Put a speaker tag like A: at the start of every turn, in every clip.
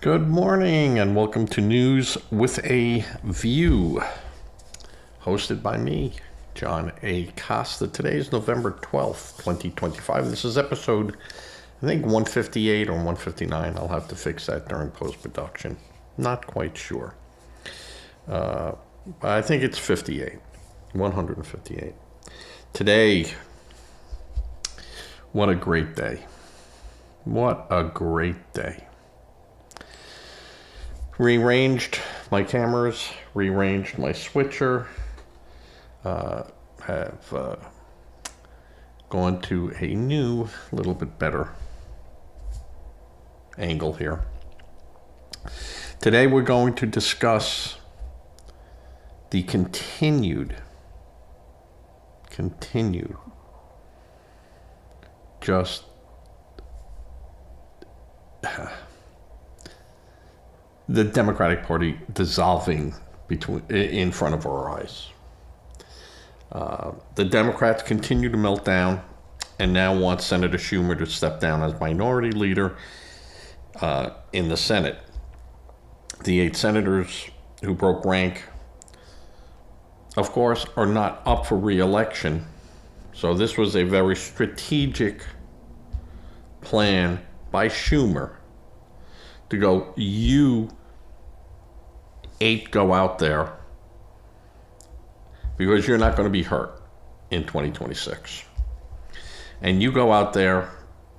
A: Good morning and welcome to News with a View, hosted by me, John A. Costa. Today is November 12th, 2025. This is episode, I think, 158 or 159. I'll have to fix that during post-production. Not quite sure. I think it's 58, 158. Today, what a great day. What a great day. Rearranged my cameras, rearranged my switcher, have gone to a new, little bit better angle here. Today we're going to discuss the continued, just the Democratic Party dissolving in front of our eyes. The Democrats continue to melt down and now want Senator Schumer to step down as minority leader in the Senate. The 8 senators who broke rank, of course, are not up for re-election. So this was a very strategic plan by Schumer to go, you 8 go out there because you're not going to be hurt in 2026. And you go out there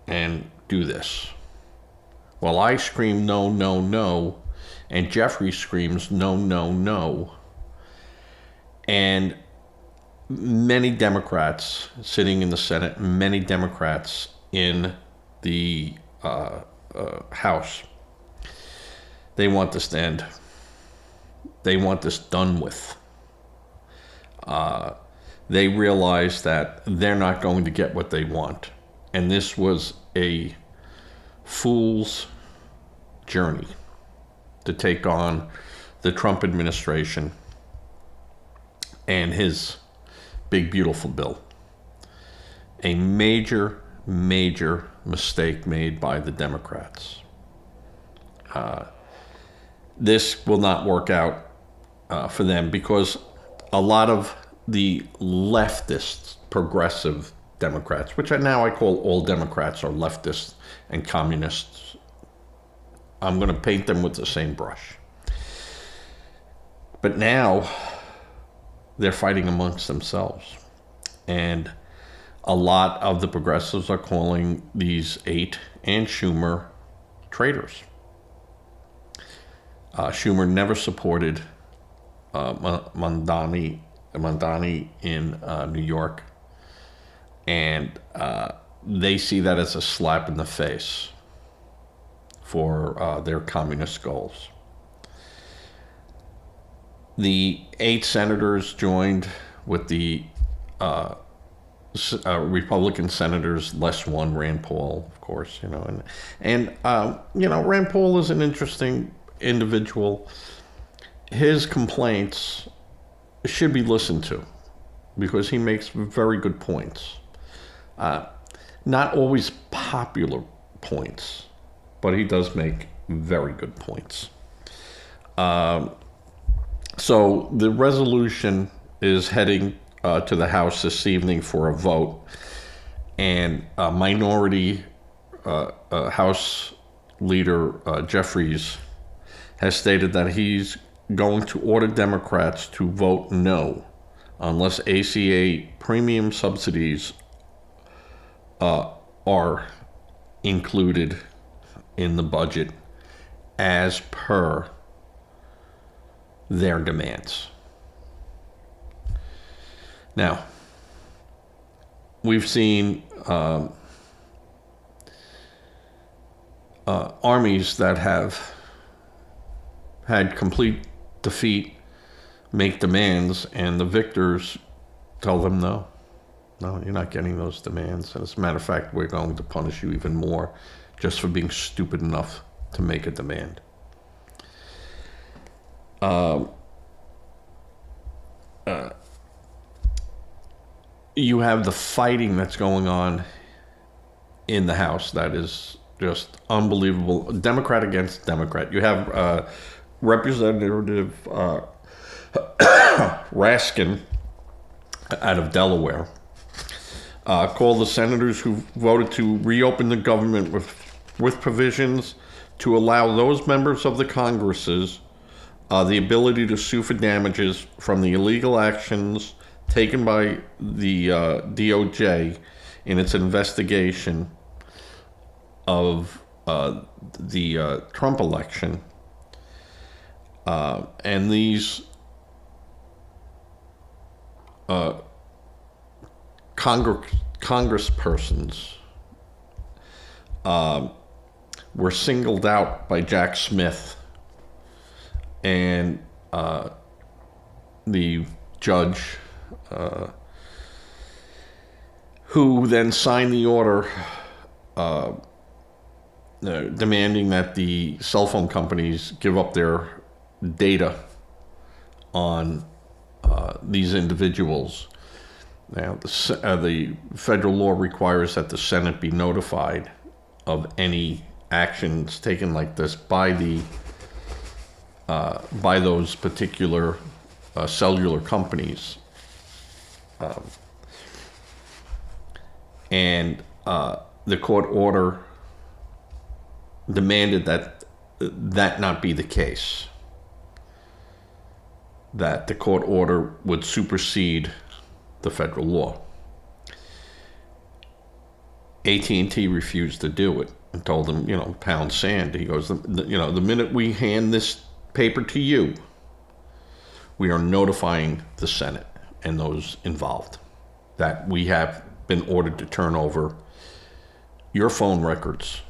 A: and do this. Well, I scream no, no, no, and Jeffrey screams no, no, no. And many Democrats sitting in the Senate, many Democrats in the House, they want this to end. They want this done with. They realize that they're not going to get what they want. And this was a fool's journey to take on the Trump administration and his big, beautiful bill. A major, major mistake made by the Democrats. This will not work out for them because a lot of the leftist, progressive Democrats, which now I call all Democrats, are leftists and communists. I'm going to paint them with the same brush. But now they're fighting amongst themselves. And a lot of the progressives are calling these 8 and Schumer traitors. Schumer never supported Mamdani in New York, and they see that as a slap in the face for their communist goals. The 8 senators joined with the Republican senators, less one, Rand Paul, of course, and Rand Paul is an interesting individual. His complaints should be listened to because he makes very good points. Not always popular points, but he does make very good points. So the resolution is heading to the House this evening for a vote, and minority House Leader Jeffries has stated that he's going to order Democrats to vote no unless ACA premium subsidies are included in the budget as per their demands. Now, we've seen armies that have had complete defeat make demands, and the victors tell them no, you're not getting those demands. And as a matter of fact, we're going to punish you even more just for being stupid enough to make a demand. You have the fighting that's going on in the House that is Just unbelievable. Democrat against Democrat. You have Representative Raskin out of Delaware called the senators who voted to reopen the government with provisions to allow those members of the Congresses the ability to sue for damages from the illegal actions taken by the DOJ in its investigation of the Trump election. And these congresspersons were singled out by Jack Smith and the judge who then signed the order demanding that the cell phone companies give up their data on these individuals. Now, the federal law requires that the Senate be notified of any actions taken like this by those particular cellular companies, and the court order demanded that not be the case. That the court order would supersede the federal law. AT&T refused to do it and told them, pound sand. He goes, the minute we hand this paper to you, we are notifying the Senate and those involved that we have been ordered to turn over your phone records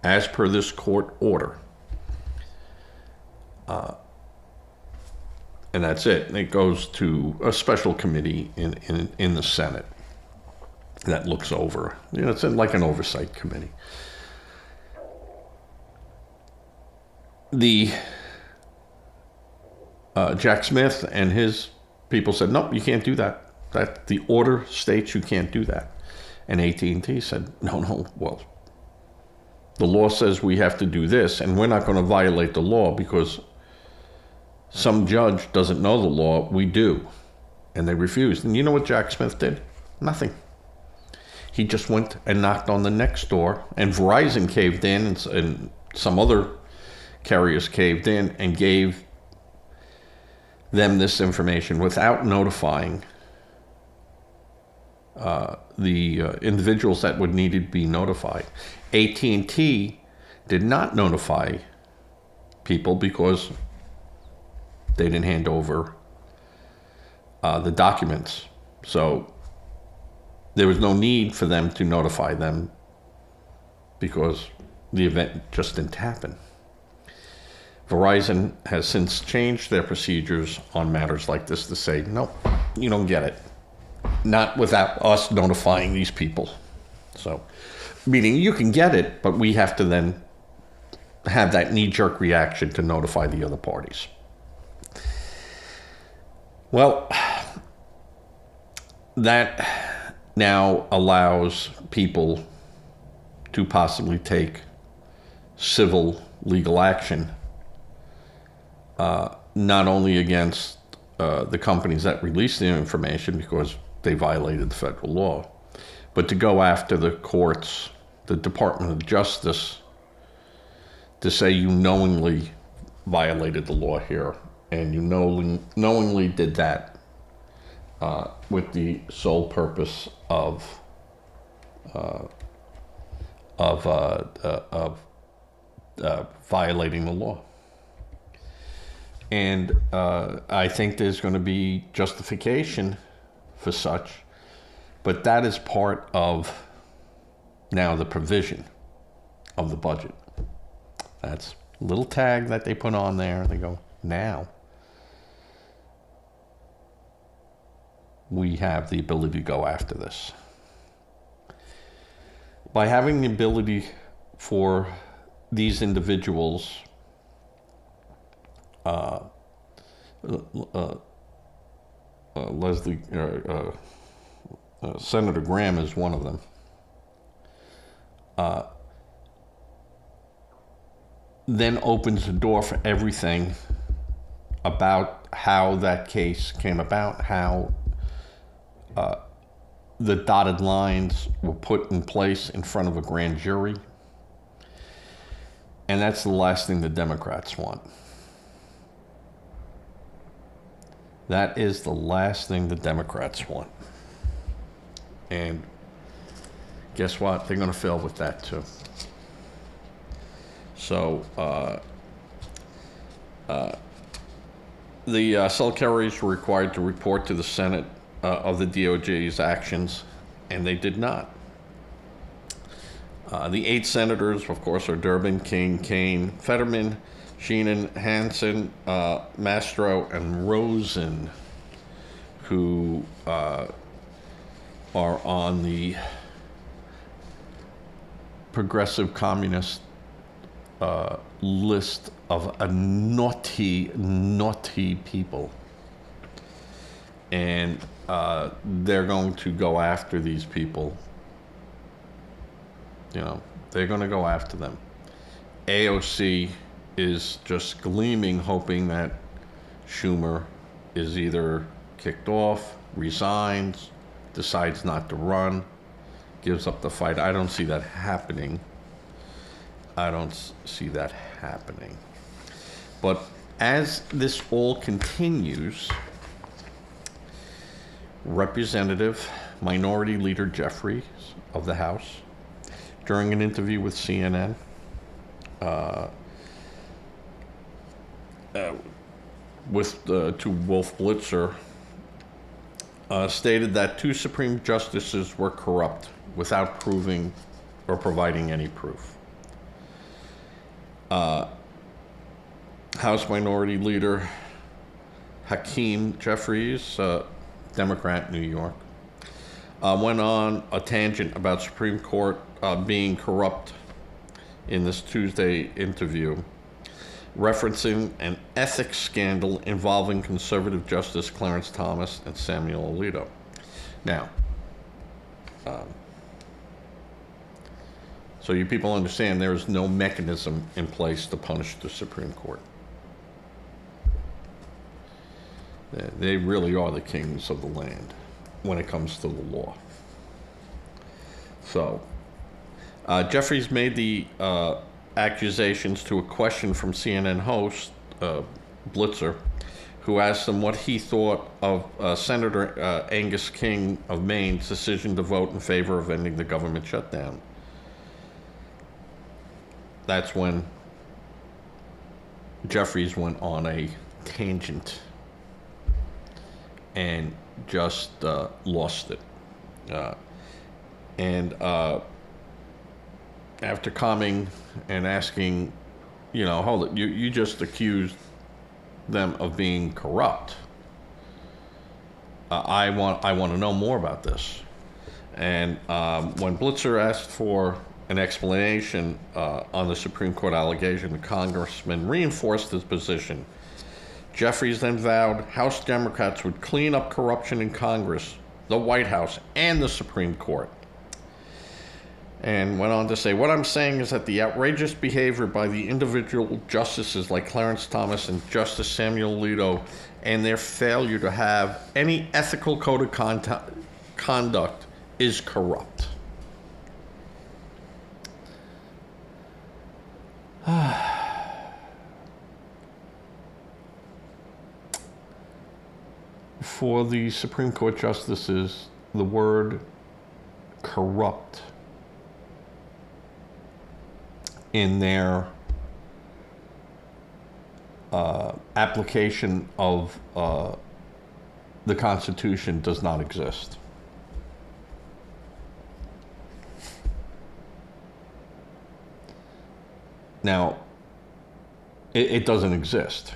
A: as per this court order. And that's it. And it goes to a special committee in the Senate that looks over. It's like an oversight committee. The Jack Smith and his people said, nope, you can't do that. That the order states you can't do that. And AT&T said, no, well, the law says we have to do this, and we're not going to violate the law because some judge doesn't know the law. We do. And they refused. And you know what Jack Smith did? Nothing. He just went and knocked on the next door, and Verizon caved in, and some other carriers caved in and gave them this information without notifying the individuals that would need to be notified. AT&T did not notify people because they didn't hand over the documents. So there was no need for them to notify them because the event just didn't happen. Verizon has since changed their procedures on matters like this to say, no, you don't get it. Not without us notifying these people. So, meaning you can get it, but we have to then have that knee-jerk reaction to notify the other parties. Well, that now allows people to possibly take civil legal action, not only against the companies that released the information because they violated the federal law, but to go after the courts, the Department of Justice, to say you knowingly violated the law here, and you knowingly did that with the sole purpose of violating the law. And I think there's going to be justification for such, but that is part of now the provision of the budget. That's a little tag that they put on there. They go, now we have the ability to go after this. By having the ability for these individuals, Senator Graham is one of them, then opens the door for everything about how that case came about, how the dotted lines were put in place in front of a grand jury. And that's the last thing the Democrats want. That is the last thing the Democrats want. And guess what? They're going to fail with that too. So the cell carriers were required to report to the Senate of the DOJ's actions, and they did not. The 8 senators, of course, are Durbin, King, Kaine, Fetterman, Sheenan, Hansen, Mastro, and Rosen, who are on the progressive communist list of a naughty people. And they're going to go after these people. You know, they're going to go after them. AOC is just gleaming, hoping that Schumer is either kicked off, resigns, decides not to run, gives up the fight. I don't see that happening. I don't see that happening. But as this all continues, Representative Minority Leader Jeffries of the House, during an interview with CNN, to Wolf Blitzer, stated that 2 Supreme Justices were corrupt without proving or providing any proof. House Minority Leader Hakeem Jeffries, Democrat, New York, went on a tangent about Supreme Court being corrupt in this Tuesday interview, referencing an ethics scandal involving conservative Justice Clarence Thomas and Samuel Alito. Now, so you people understand there is no mechanism in place to punish the Supreme Court. They really are the kings of the land when it comes to the law. So, Jeffries made the accusations to a question from CNN host Blitzer, who asked him what he thought of Senator Angus King of Maine's decision to vote in favor of ending the government shutdown. That's when Jeffries went on a tangent and just lost it. And after coming and asking, you know, hold it, you just accused them of being corrupt. I want to know more about this. And when Blitzer asked for an explanation on the Supreme Court allegation, the congressman reinforced his position. Jeffries then vowed House Democrats would clean up corruption in Congress, the White House, and the Supreme Court. And went on to say, what I'm saying is that the outrageous behavior by the individual justices like Clarence Thomas and Justice Samuel Alito, and their failure to have any ethical code of conduct is corrupt. For the Supreme Court justices, the word corrupt in their application of the Constitution does not exist. Now, it doesn't exist.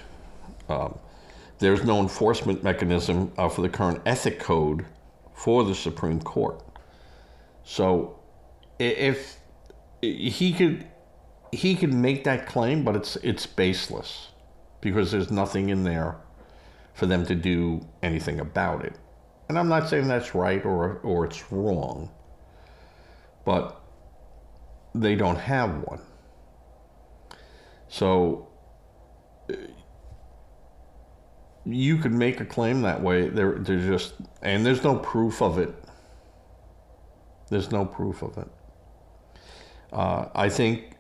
A: There's no enforcement mechanism for the current ethic code for the Supreme Court. So if he could make that claim, but it's baseless because there's nothing in there for them to do anything about it. And I'm not saying that's right or it's wrong, but they don't have one. So you could make a claim that way. There's just, and there's no proof of it. There's no proof of it. I think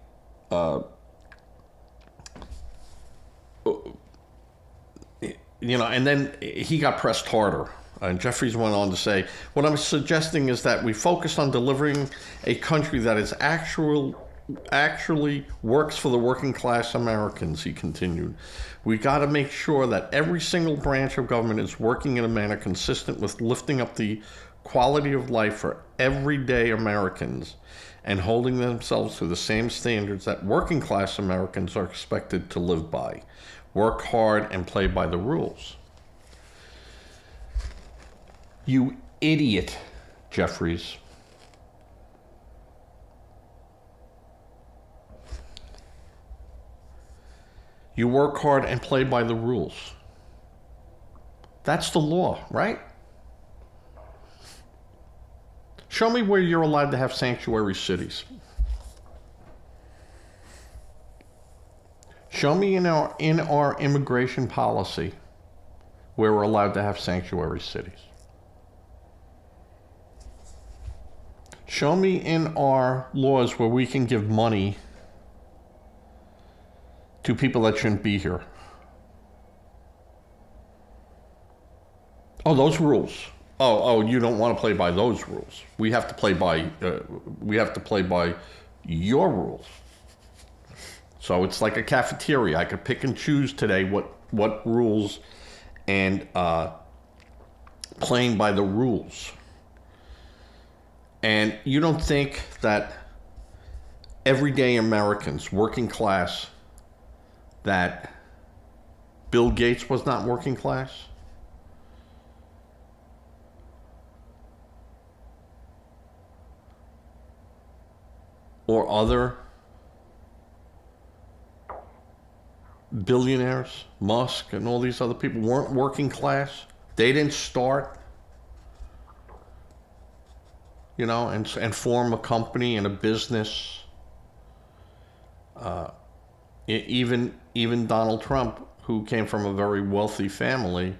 A: and then he got pressed harder. And Jeffries went on to say, what I'm suggesting is that we focus on delivering a country that is actually works for the working class Americans, he continued. We got to make sure that every single branch of government is working in a manner consistent with lifting up the quality of life for everyday Americans and holding themselves to the same standards that working class Americans are expected to live by. Work hard and play by the rules. You idiot, Jeffries. You work hard and play by the rules. That's the law, right? Show me where you're allowed to have sanctuary cities. Show me in our immigration policy where we're allowed to have sanctuary cities. Show me in our laws where we can give money to people that shouldn't be here. Oh, those rules. Oh, you don't want to play by those rules. We have to play by your rules. So it's like a cafeteria. I could pick and choose today what rules, and playing by the rules. And you don't think that everyday Americans, working class, that Bill Gates was not working class? Or other billionaires, Musk and all these other people weren't working class? They didn't start, and form a company and a business. Even Donald Trump, who came from a very wealthy family,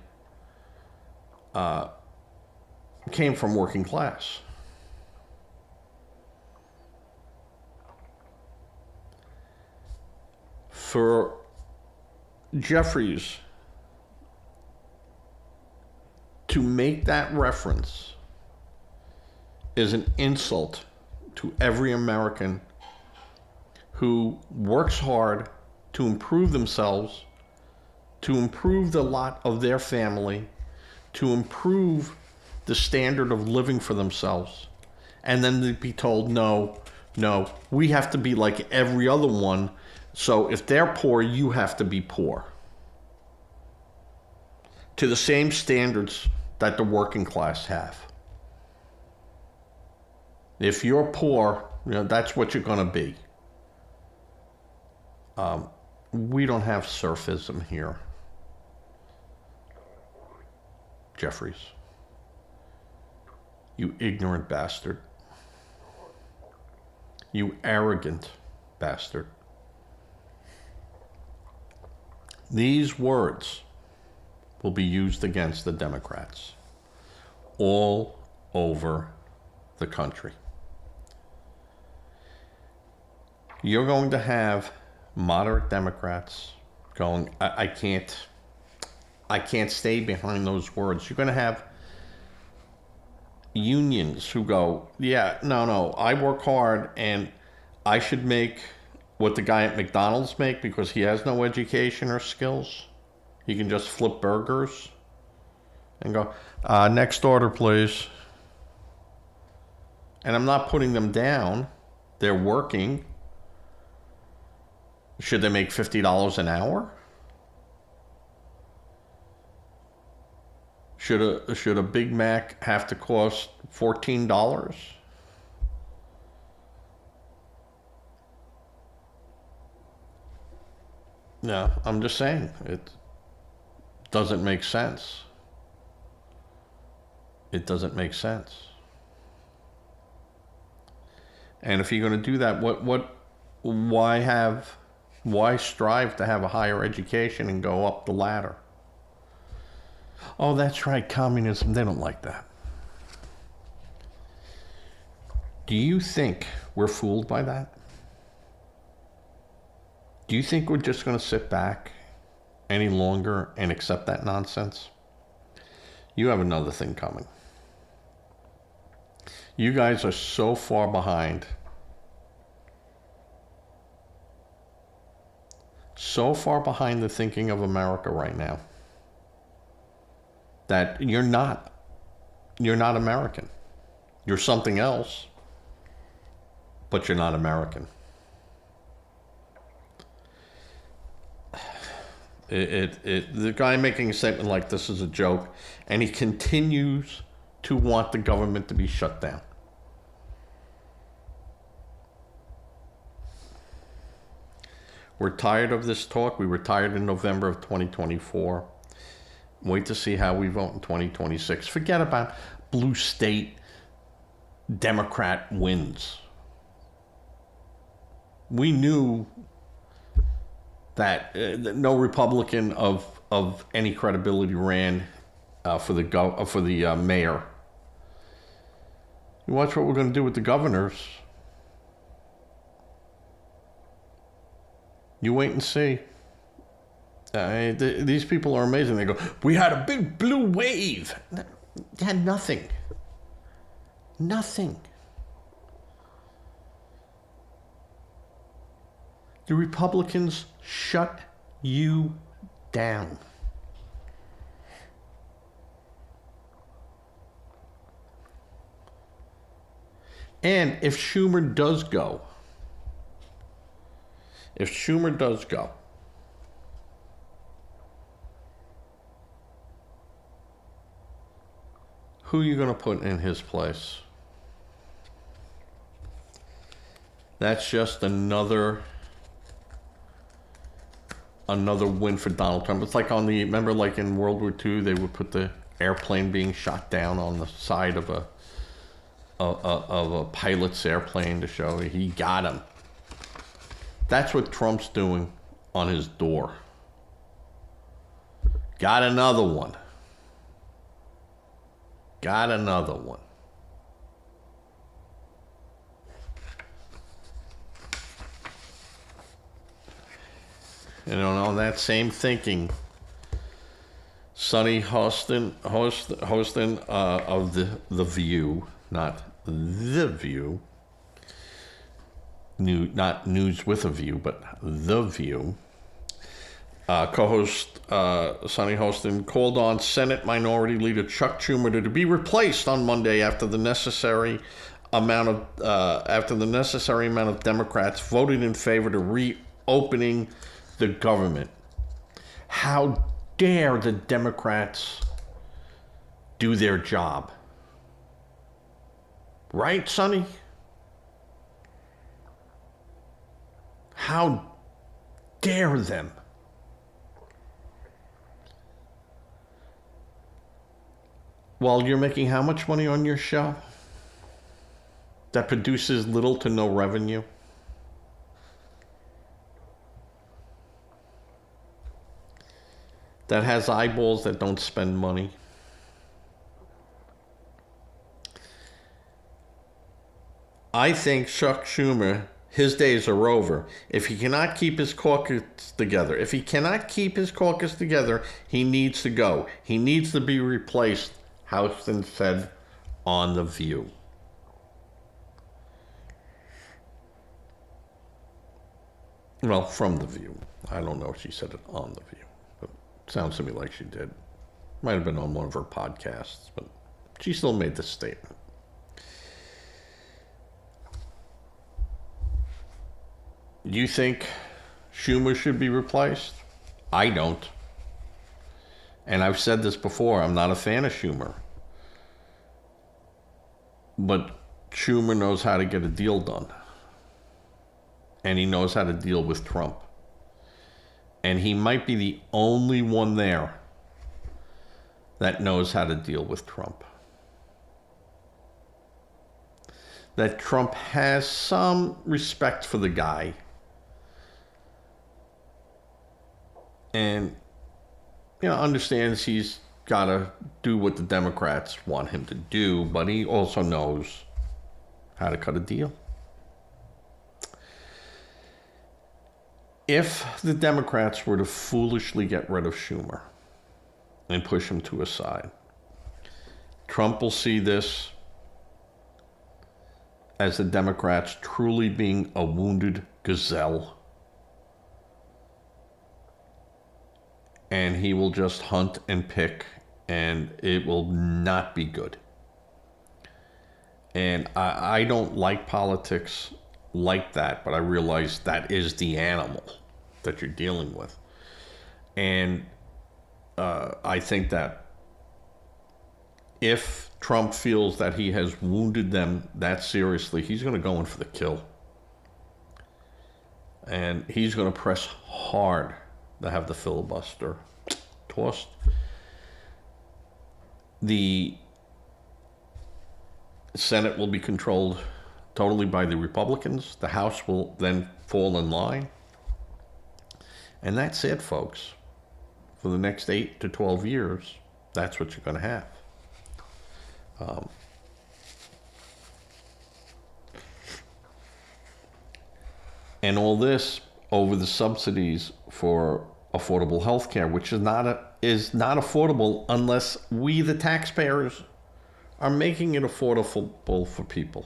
A: came from working class. For Jeffries to make that reference is an insult to every American who works hard to improve themselves, to improve the lot of their family, to improve the standard of living for themselves, and then to be told, no, we have to be like every other one, so if they're poor, you have to be poor. To the same standards that the working class have. If you're poor, that's what you're going to be. We don't have surfism here, Jeffries. You ignorant bastard. You arrogant bastard. These words will be used against the Democrats all over the country. You're going to have moderate Democrats going, I can't stay behind those words. You're going to have unions who go, yeah, no, I work hard and I should make what the guy at McDonald's make because he has no education or skills. He can just flip burgers and go, next order, please. And I'm not putting them down. They're working. Should they make $50 an hour? Should a Big Mac have to cost $14? No, I'm just saying it doesn't make sense. It doesn't make sense. And if you're going to do that, why Why strive to have a higher education and go up the ladder? Oh, that's right, communism, they don't like that. Do you think we're fooled by that? Do you think we're just going to sit back any longer and accept that nonsense? You have another thing coming. You guys are so far behind. So far behind the thinking of America right now that you're not American. You're something else, but you're not American. The guy making a statement like this is a joke, and he continues to want the government to be shut down. We're tired of this talk. We were tired in November of 2024. Wait to see how we vote in 2026. Forget about blue state Democrat wins. We knew that no Republican of any credibility ran for the mayor. You watch what we're going to do with the governors. You wait and see. These people are amazing. They go, we had a big blue wave. They had nothing. Nothing. The Republicans shut you down. And if Schumer does go, who are you going to put in his place? That's just another win for Donald Trump. It's like remember like in World War II, they would put the airplane being shot down on the side of a pilot's airplane to show he got him. That's what Trump's doing on his door. Got another one. Got another one. And on that same thinking, Sonny Hostin of the View, not The View, not News with a View, but The View, co-host Sonny Hostin called on Senate Minority Leader Chuck Schumer to be replaced on Monday after the necessary amount of Democrats voted in favor to reopening the government. How dare the Democrats do their job? Right, Sonny? How dare them? While you're making how much money on your show? That produces little to no revenue? That has eyeballs that don't spend money? I think Chuck Schumer, his days are over. If he cannot keep his caucus together, he needs to go. He needs to be replaced, Houston said on The View. Well, from The View. I don't know if she said it on The View. But it sounds to me like she did. Might have been on one of her podcasts, but she still made this statement. Do you think Schumer should be replaced? I don't. And I've said this before, I'm not a fan of Schumer. But Schumer knows how to get a deal done. And he knows how to deal with Trump. And he might be the only one there that knows how to deal with Trump. That Trump has some respect for the guy. and understands he's got to do what the Democrats want him to do, but he also knows how to cut a deal. If the Democrats were to foolishly get rid of Schumer and push him to a side, Trump will see this as the Democrats truly being a wounded gazelle. And he will just hunt and pick, and it will not be good. And I don't like politics like that, but I realize that is the animal that you're dealing with. And I think that if Trump feels that he has wounded them that seriously, he's going to go in for the kill. And he's going to press hard to have the filibuster tossed. The Senate will be controlled totally by the Republicans. The House will then fall in line. And that's it, folks. For the next 8 to 12 years, that's what you're going to have. And all this over the subsidies for affordable health care, which is not affordable unless we, the taxpayers, are making it affordable for people.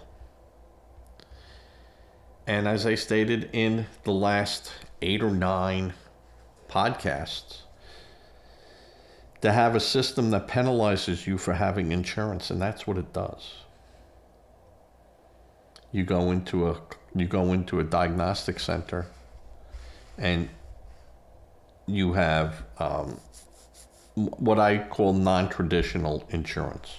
A: And as I stated in the last 8 or 9 podcasts, to have a system that penalizes you for having insurance, and that's what it does. You go into a diagnostic center, and you have what I call non-traditional insurance.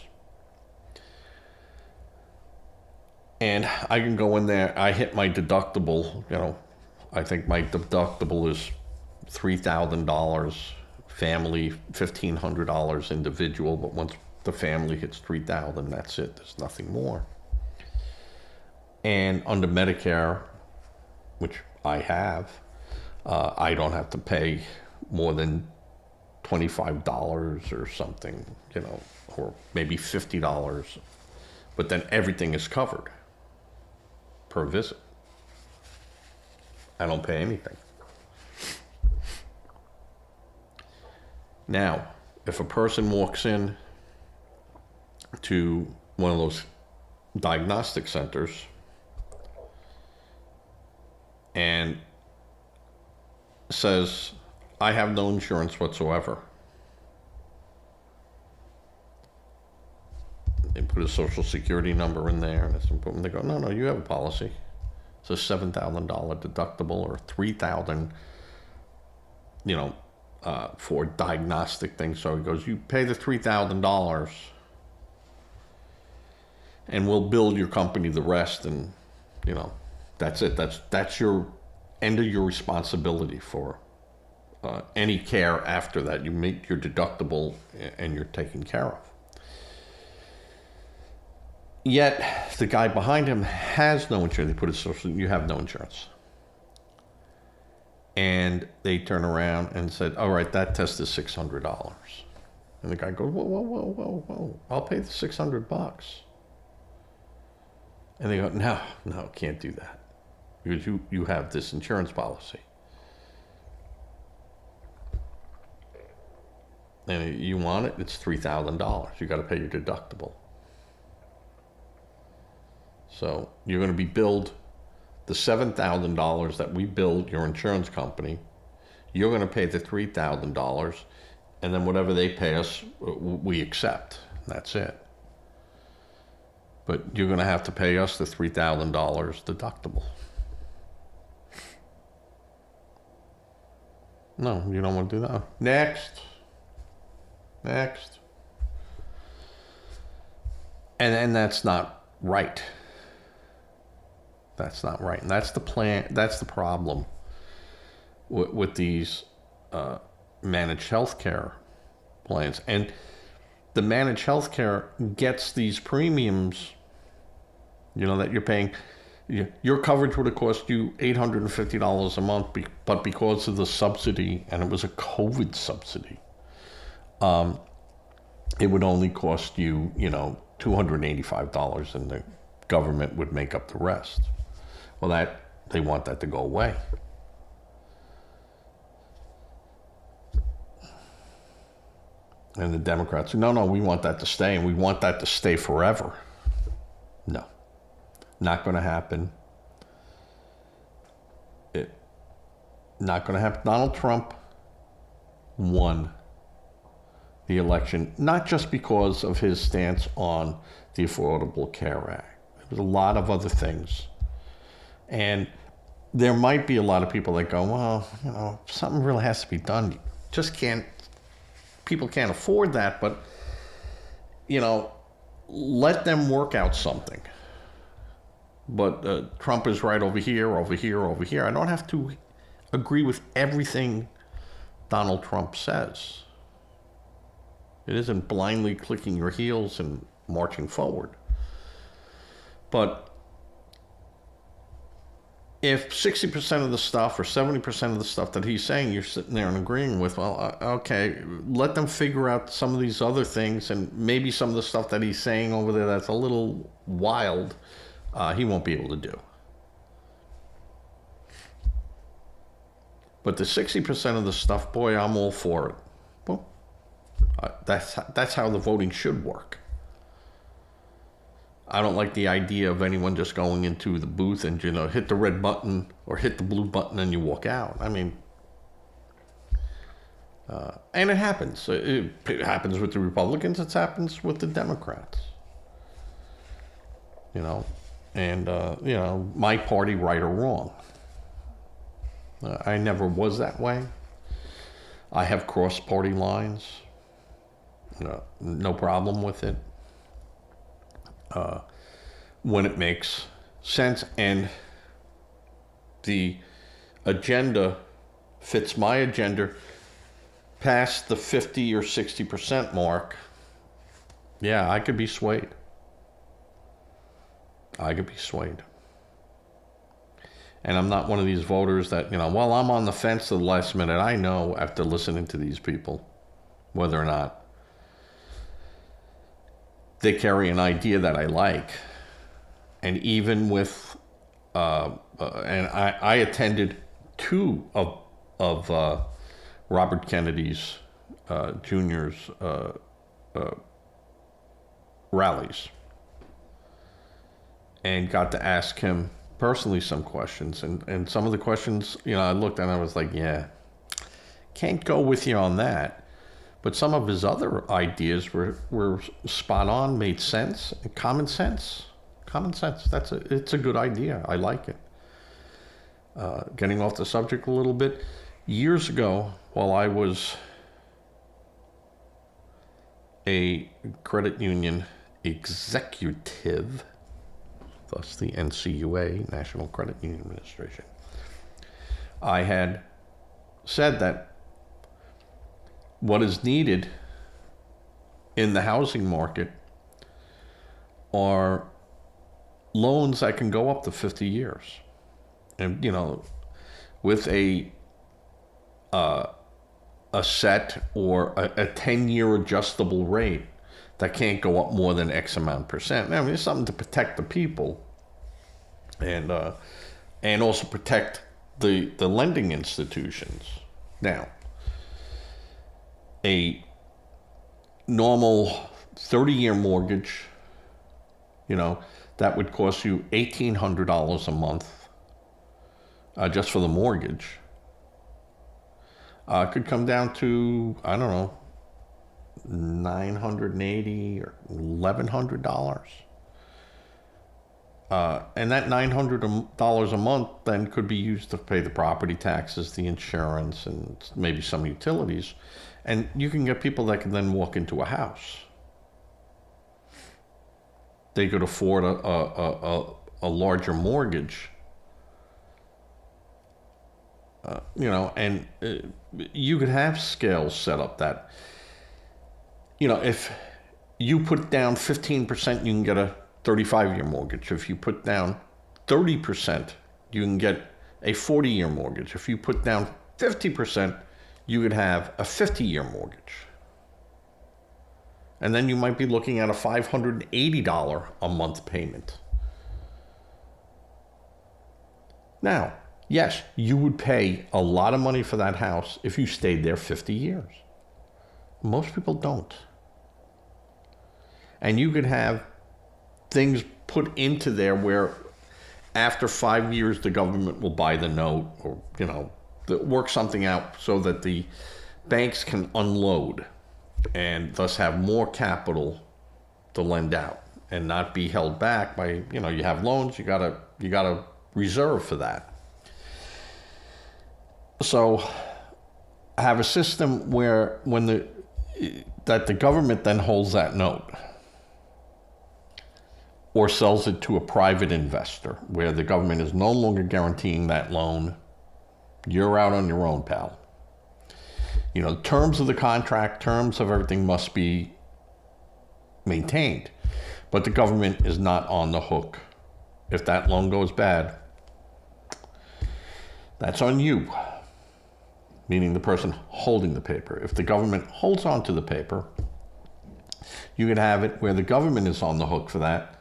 A: And I can go in there, I hit my deductible, I think my deductible is $3,000, family $1,500 individual, but once the family hits $3,000, that's it, there's nothing more. And under Medicare, which I have, I don't have to pay more than $25 or something, or maybe $50, but then everything is covered per visit. I don't pay anything. Now, if a person walks in to one of those diagnostic centers and says, I have no insurance whatsoever, they put a social security number in there, and they go, no, you have a policy. It's a $7,000 deductible or $3,000, for diagnostic things. So he goes, you pay the $3,000 and we'll bill your company the rest, and that's it. That's your end of your responsibility for any care after that. You make your deductible and you're taken care of. Yet the guy behind him has no insurance. They put his social, you have no insurance. And they turn around and said, all right, that test is $600. And the guy goes, whoa, I'll pay the $600. And they go, no, can't do that, because you have this insurance policy. And you want it, it's $3,000. You got to pay your deductible. So you're going to be billed the $7,000 that we billed your insurance company. You're going to pay the $3,000, and then whatever they pay us, we accept. That's it. But you're going to have to pay us the $3,000 deductible. No, you don't want to do that. Next. And that's not right. That's not right. And that's the plan. That's the problem with these managed healthcare plans. And the managed healthcare gets these premiums, that you're paying. Your coverage would have cost you $850 a month, but because of the subsidy, and it was a COVID subsidy, it would only cost you, $285, and the government would make up the rest. Well, they want that to go away. And the Democrats say, no, we want that to stay, and we want that to stay forever. No, not going to happen. Not going to happen. Donald Trump won the election, not just because of his stance on the Affordable Care Act. There was a lot of other things. And there might be a lot of people that go, well, something really has to be done. People can't afford that, but, let them work out something. But Trump is right over here, over here, over here. I don't have to agree with everything Donald Trump says. It isn't blindly clicking your heels and marching forward. But if 60% of the stuff or 70% of the stuff that he's saying you're sitting there and agreeing with, well, okay, let them figure out some of these other things, and maybe some of the stuff that he's saying over there that's a little wild, he won't be able to do. But the 60% of the stuff, boy, I'm all for it. Well, that's how the voting should work. I don't like the idea of anyone just going into the booth and, hit the red button or hit the blue button and you walk out. I mean, and it happens. It happens with the Republicans. It happens with the Democrats. And, my party, right or wrong. I never was that way. I have crossed party lines. No problem with it. When it makes sense and the agenda fits my agenda past the 50 or 60% mark, yeah, I could be swayed. And I'm not one of these voters that, well, I'm on the fence to the last minute. I know after listening to these people whether or not they carry an idea that I like. And even with, and I attended two of Robert Kennedy's Jr.'s rallies, and got to ask him personally some questions. And some of the questions, I looked and I was like, yeah, can't go with you on that. But some of his other ideas were spot on, made sense, and common sense. Common sense. It's a good idea. I like it. Getting off the subject a little bit. Years ago, while I was a credit union executive, thus the NCUA, National Credit Union Administration, I had said that what is needed in the housing market are loans that can go up to 50 years. And, with a set or a 10-year adjustable rate that can't go up more than X amount percent. I mean, it's something to protect the people and also protect the lending institutions. Now, a normal 30-year mortgage, that would cost you $1,800 a month just for the mortgage. Could come down to, I don't know, $980 or $1,100. And that $900 a month then could be used to pay the property taxes, the insurance, and maybe some utilities. And you can get people that can then walk into a house. They could afford a larger mortgage. And you could have scales set up that, if you put down 15%, you can get a 35-year mortgage. If you put down 30%, you can get a 40-year mortgage. If you put down 50%, you could have a 50-year mortgage. And then you might be looking at a $580 a month payment. Now, yes, you would pay a lot of money for that house if you stayed there 50 years. Most people don't. And you could have things put into there where after 5 years the government will buy the note, or, work something out so that the banks can unload and thus have more capital to lend out and not be held back by, you have loans, you gotta reserve for that. So have a system where that the government then holds that note or sells it to a private investor where the government is no longer guaranteeing that loan. You're out on your own, pal. Terms of the contract, terms of everything must be maintained, but the government is not on the hook. If that loan goes bad, that's on you, meaning the person holding the paper. If the government holds on to the paper, you could have it where the government is on the hook for that.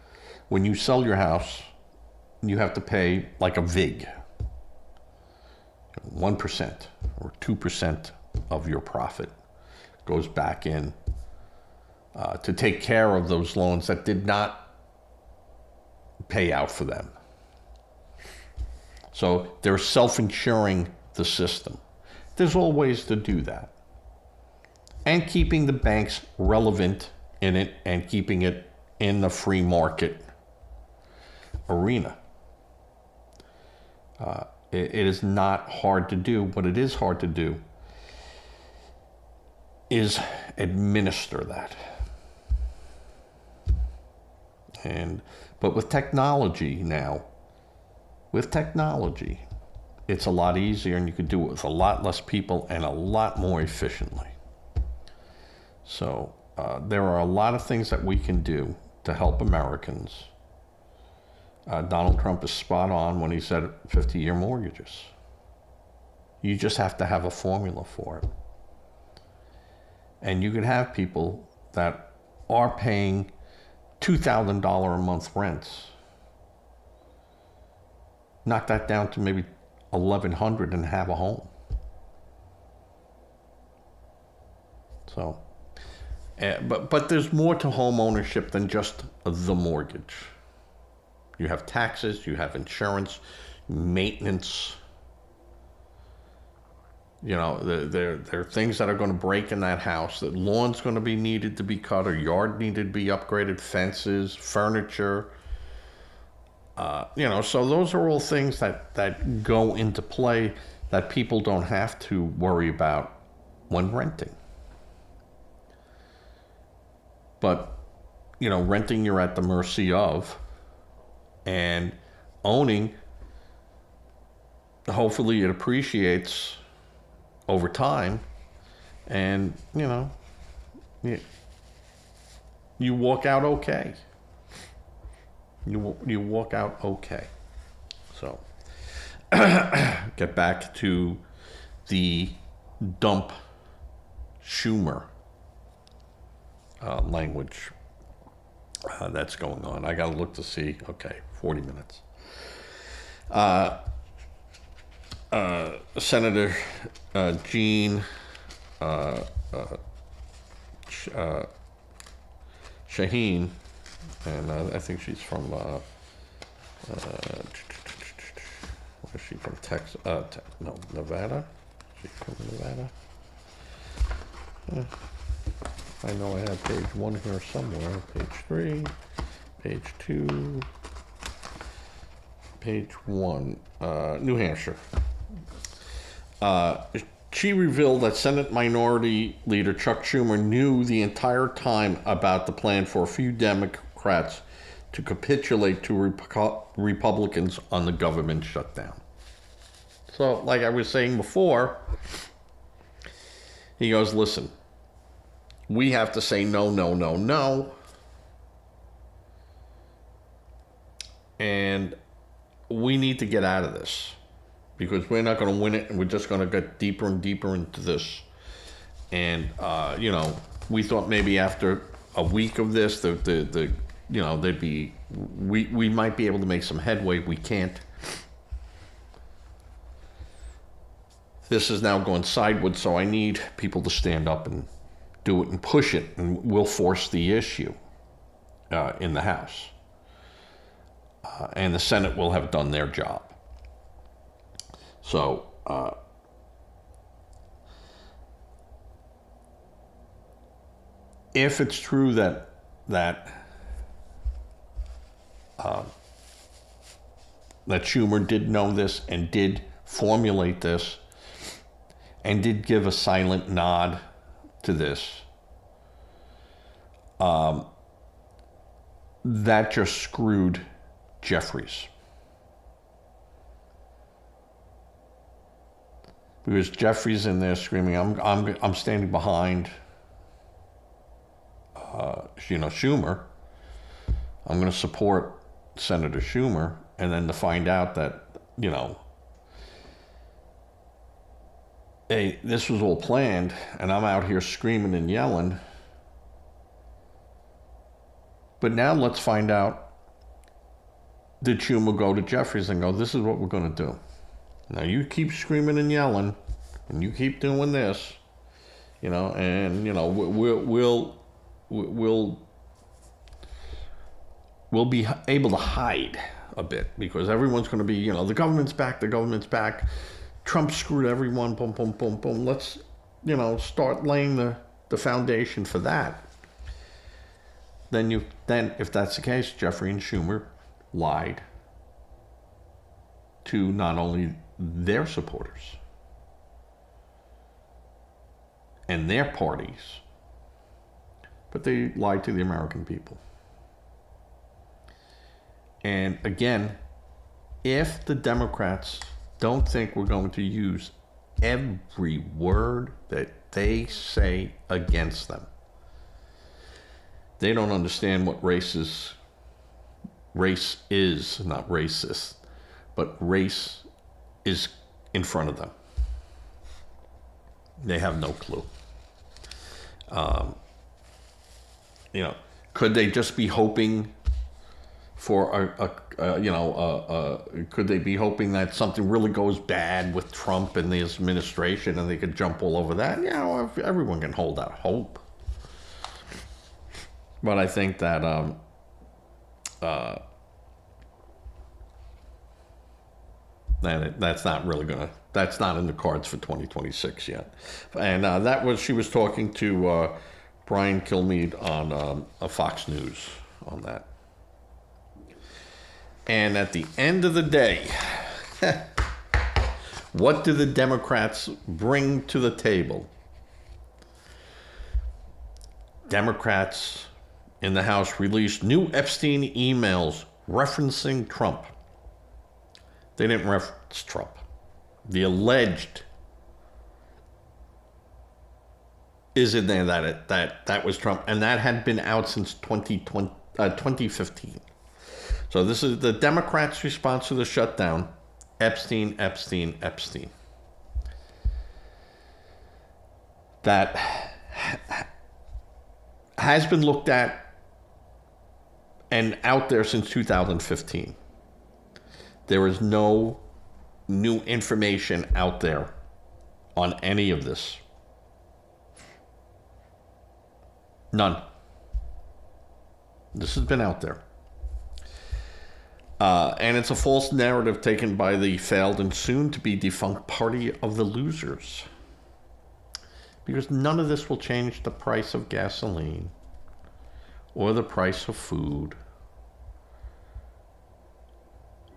A: When you sell your house, you have to pay like a VIG, 1% or 2% of your profit goes back in to take care of those loans that did not pay out for them. So they're self-insuring the system. There's all ways to do that. And keeping the banks relevant in it and keeping it in the free market arena. It is not hard to do. What it is hard to do is administer that. But with technology now, it's a lot easier, and you could do it with a lot less people and a lot more efficiently. So there are a lot of things that we can do to help Americans. Donald Trump is spot on when he said 50-year mortgages. You just have to have a formula for it. And you could have people that are paying $2,000 a month rents. Knock that down to maybe $1,100 and have a home. So, but there's more to home ownership than just the mortgage. You have taxes, you have insurance, maintenance. There are things that are going to break in that house. That lawn's going to be needed to be cut, or yard needed to be upgraded, fences, furniture. So those are all things that go into play that people don't have to worry about when renting. But, renting you're at the mercy of, and owning, hopefully it appreciates over time, and, you walk out okay. You walk out okay. So, get back to the dump Schumer language that's going on. I got to look to see. Okay, 40 minutes. Senator Jean Shaheen, and I think she's from, where is she from? Texas? Nevada? Is she from Nevada? I know I have page 1 here somewhere. Page 3, page 2, page 1, New Hampshire. She revealed that Senate Minority Leader Chuck Schumer knew the entire time about the plan for a few Democrats to capitulate to Republicans on the government shutdown. So, like I was saying before, he goes, listen, we have to say no, no, no, no. And we need to get out of this because we're not going to win it, and we're just going to get deeper and deeper into this. And we thought maybe after a week of this, there'd be we might be able to make some headway. We can't. This is now going sideways, so I need people to stand up and do it and push it, and we'll force the issue in the House. And the Senate will have done their job. So, if it's true that Schumer did know this and did formulate this and did give a silent nod to this, that just screwed Jeffries. Because Jeffries in there screaming, I'm standing behind Schumer. I'm going to support Senator Schumer, and then to find out that, hey, this was all planned, and I'm out here screaming and yelling. But now let's find out, did Schumer go to Jeffries and go, this is what we're going to do. Now you keep screaming and yelling, and you keep doing this, and, we'll be able to hide a bit because everyone's going to be, the government's back. Trump screwed everyone, boom, boom, boom, boom. Let's, start laying the foundation for that. Then if that's the case, Jeffrey and Schumer lied to not only their supporters and their parties, but they lied to the American people. And again, if the Democrats don't think we're going to use every word that they say against them, they don't understand what race is, not racist, but race is in front of them. They have no clue. Could they just be hoping for could they be hoping that something really goes bad with Trump and his administration and they could jump all over that? Everyone can hold out hope. But I think that that's not in the cards for 2026 yet. And she was talking to Brian Kilmeade on Fox News on that. And at the end of the day, what do the Democrats bring to the table? Democrats in the House released new Epstein emails referencing Trump. They didn't reference Trump. The alleged is in there that was Trump, and that had been out since 2015. So this is the Democrats' response to the shutdown. Epstein. That has been looked at and out there since 2015. There is no new information out there on any of this. None. This has been out there. And it's a false narrative taken by the failed and soon-to-be defunct party of the losers. Because none of this will change the price of gasoline or the price of food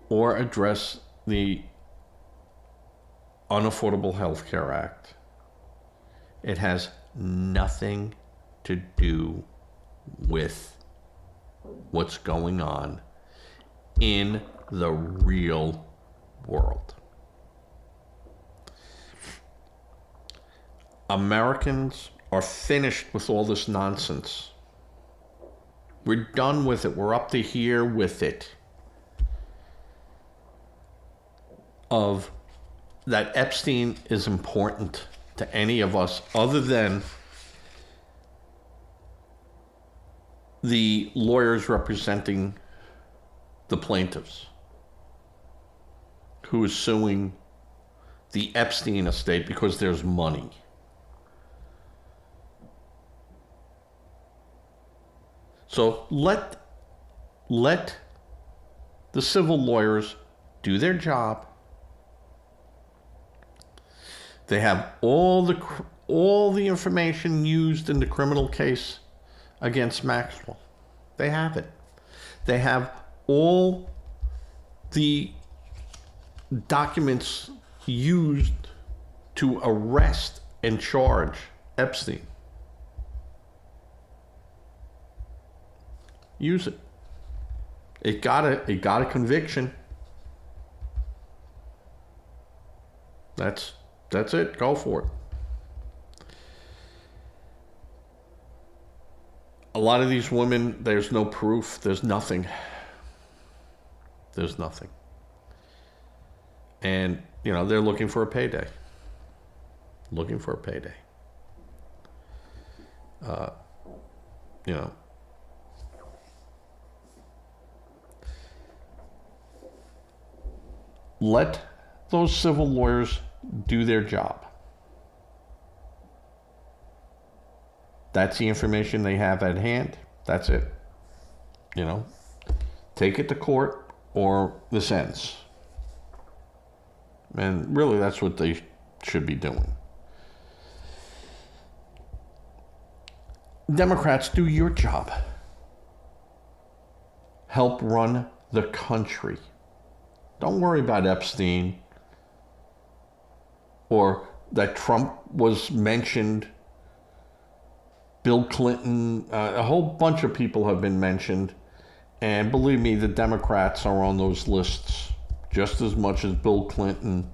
A: or address the Unaffordable Health Care Act. It has nothing to do with what's going on in the real world. Americans are finished with all this nonsense. We're done with it. We're up to here with it. of that Epstein is important to any of us other than the lawyers representing the plaintiffs who is suing the Epstein estate because there's money. So let the civil lawyers do their job. They have all the information used in the criminal case against Maxwell. They have it. They have all the documents used to arrest and charge Epstein. Use it. It got a conviction. That's it. Go for it. A lot of these women, there's no proof. There's nothing. There's nothing. And, they're looking for a payday. Looking for a payday. Let those civil lawyers do their job. That's the information they have at hand. That's it. Take it to court or this ends. And really, that's what they should be doing. Democrats, do your job. Help run the country. Don't worry about Epstein or that Trump was mentioned. Bill Clinton, a whole bunch of people have been mentioned. And believe me, the Democrats are on those lists just as much as Bill Clinton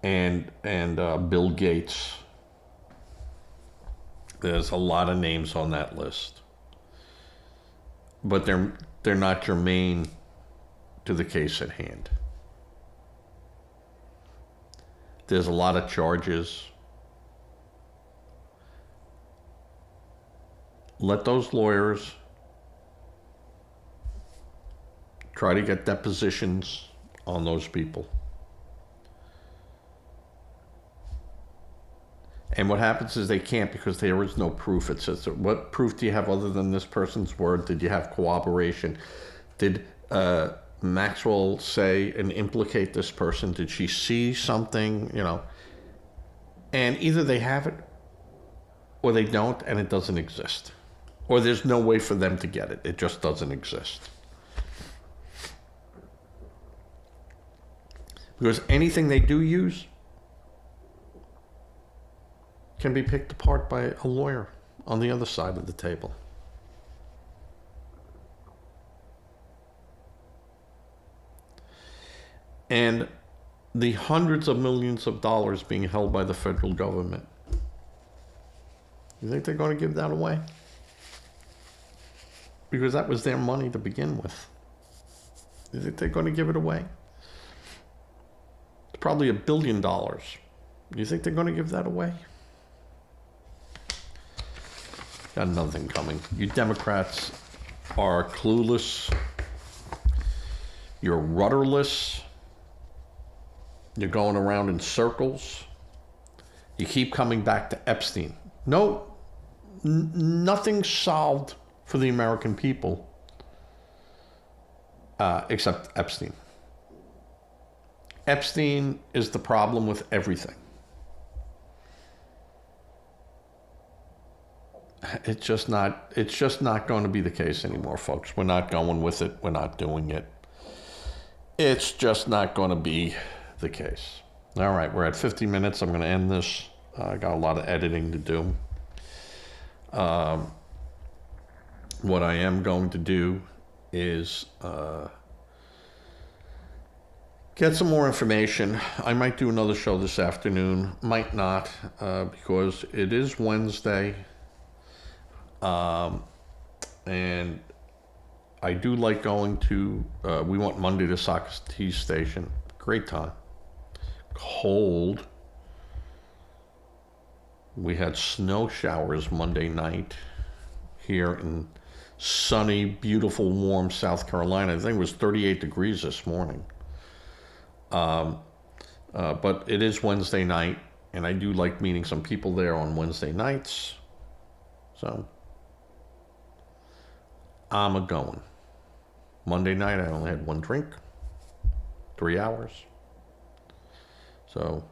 A: and Bill Gates. There's a lot of names on that list. But they're not germane to the case at hand. There's a lot of charges. Let those lawyers try to get depositions on those people. And what happens is they can't because there is no proof. It says, what proof do you have other than this person's word? Did you have cooperation? Did Maxwell say and implicate this person? Did she see something? And either they have it or they don't, and it doesn't exist. Or there's no way for them to get it. It just doesn't exist. Because anything they do use can be picked apart by a lawyer on the other side of the table. And the hundreds of millions of dollars being held by the federal government, you think they're going to give that away? Because that was their money to begin with. You think they're going to give it away? It's probably $1 billion. You think they're going to give that away? Got nothing coming. You Democrats are clueless. You're rudderless. You're going around in circles. You keep coming back to Epstein. No, nothing's solved for the American people except Epstein. Epstein is the problem with everything. It's just not going to be the case anymore, folks. We're not going with it. We're not doing it. It's just not going to be the case. All right, we're at 50 minutes. I'm going to end this. I got a lot of editing to do. What I am going to do is get some more information. I might do another show this afternoon. Might not, because it is Wednesday. And I do like going to, we went Monday to Socrates Station. Great time. Cold. We had snow showers Monday night here in sunny, beautiful, warm South Carolina. I think it was 38 degrees this morning. But it is Wednesday night, and I do like meeting some people there on Wednesday nights. So I'm a-going. Monday night, I only had one drink, 3 hours. So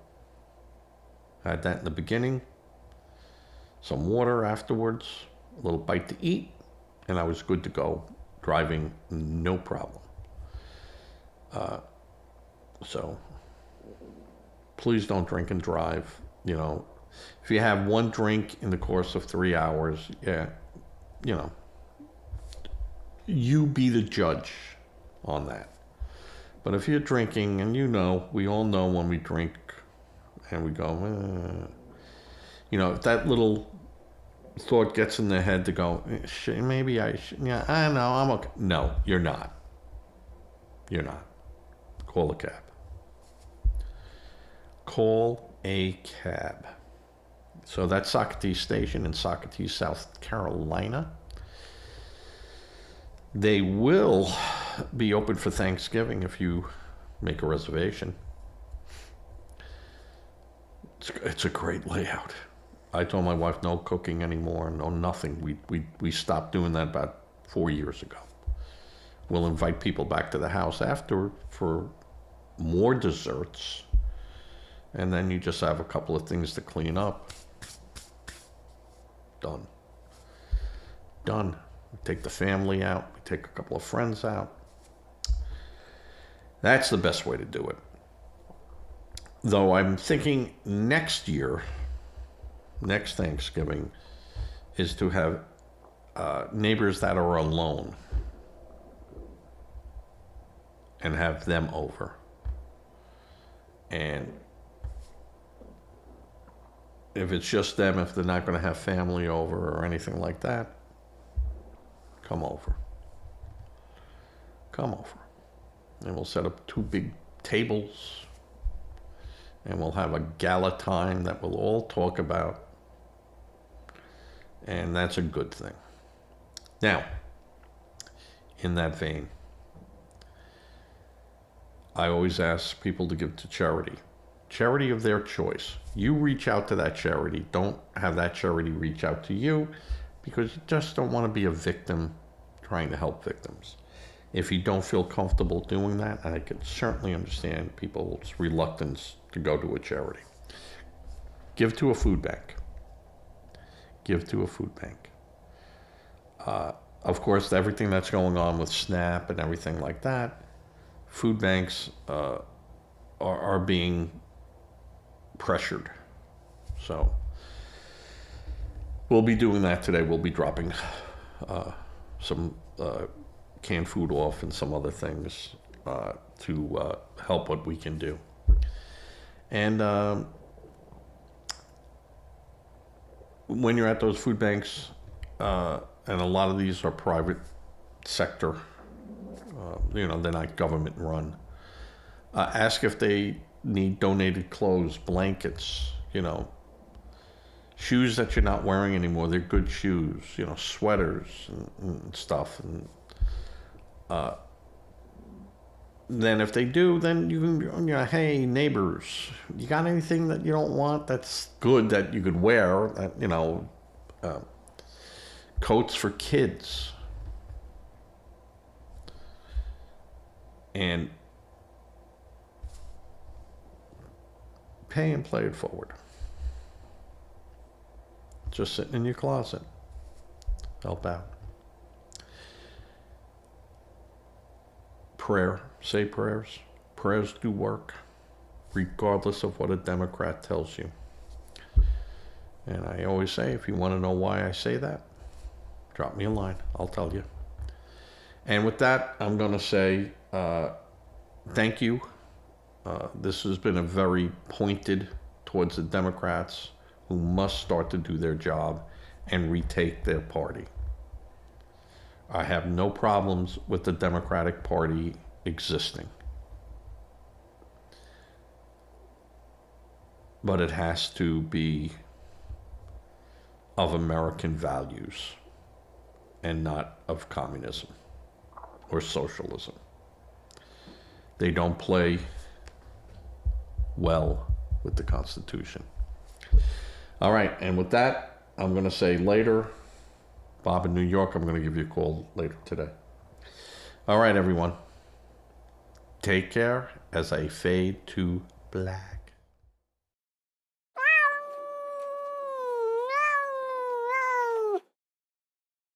A: had that in the beginning, some water afterwards, a little bite to eat, and I was good to go. Driving, no problem. So please don't drink and drive. You know, if you have one drink in the course of 3 hours, yeah, you know, you be the judge on that. But if you're drinking, and you know, we all know when we drink and we go, you know, if that little thought gets in the head to go, maybe I should, yeah, I know, I'm okay. No, you're not. You're not. Call a cab. Call a cab. So that's Socrates Station in Socrates, South Carolina. They will be open for Thanksgiving if you make a reservation. It's a great layout. I told my wife no cooking anymore, no nothing. We stopped doing that about 4 years ago. We'll invite people back to the house after for more desserts, and then you just have a couple of things to clean up. Done. Done. We take the family out. We take a couple of friends out. That's the best way to do it. Though I'm thinking next year, next Thanksgiving, is to have neighbors that are alone and have them over. And if it's just them, if they're not going to have family over or anything like that, come over. Come over. And we'll set up 2 big tables, and we'll have a gala time that we'll all talk about. And that's a good thing. Now, in that vein, I always ask people to give to charity. Charity of their choice. You reach out to that charity. Don't have that charity reach out to you, because you just don't want to be a victim trying to help victims. If you don't feel comfortable doing that, I can certainly understand people's reluctance to go to a charity. Give to a food bank. Give to a food bank. Of course, everything that's going on with SNAP and everything like that, food banks are being pressured. So we'll be doing that today. We'll be dropping some canned food off and some other things to help what we can do. And when you're at those food banks, and a lot of these are private sector, you know, they're not government run, ask if they need donated clothes, blankets, you know, shoes that you're not wearing anymore. They're good shoes, you know, sweaters and stuff. And then if they do, then you can, you know, hey, neighbors, you got anything that you don't want that's good that you could wear, that, you know, coats for kids. And pay and play it forward. Just sitting in your closet. Help out. Prayer. Say prayers. Prayers do work, regardless of what a Democrat tells you. And I always say, if you want to know why I say that, drop me a line. I'll tell you. And with that, I'm going to say thank you. This has been a very pointed towards the Democrats, who must start to do their job and retake their party. I have no problems with the Democratic Party existing. but it has to be of American values and not of communism or socialism. They don't play well with the Constitution. All right, and with that, I'm going to say later, Bob in New York, I'm going to give you a call later today. All right, everyone. Take care as I fade to black.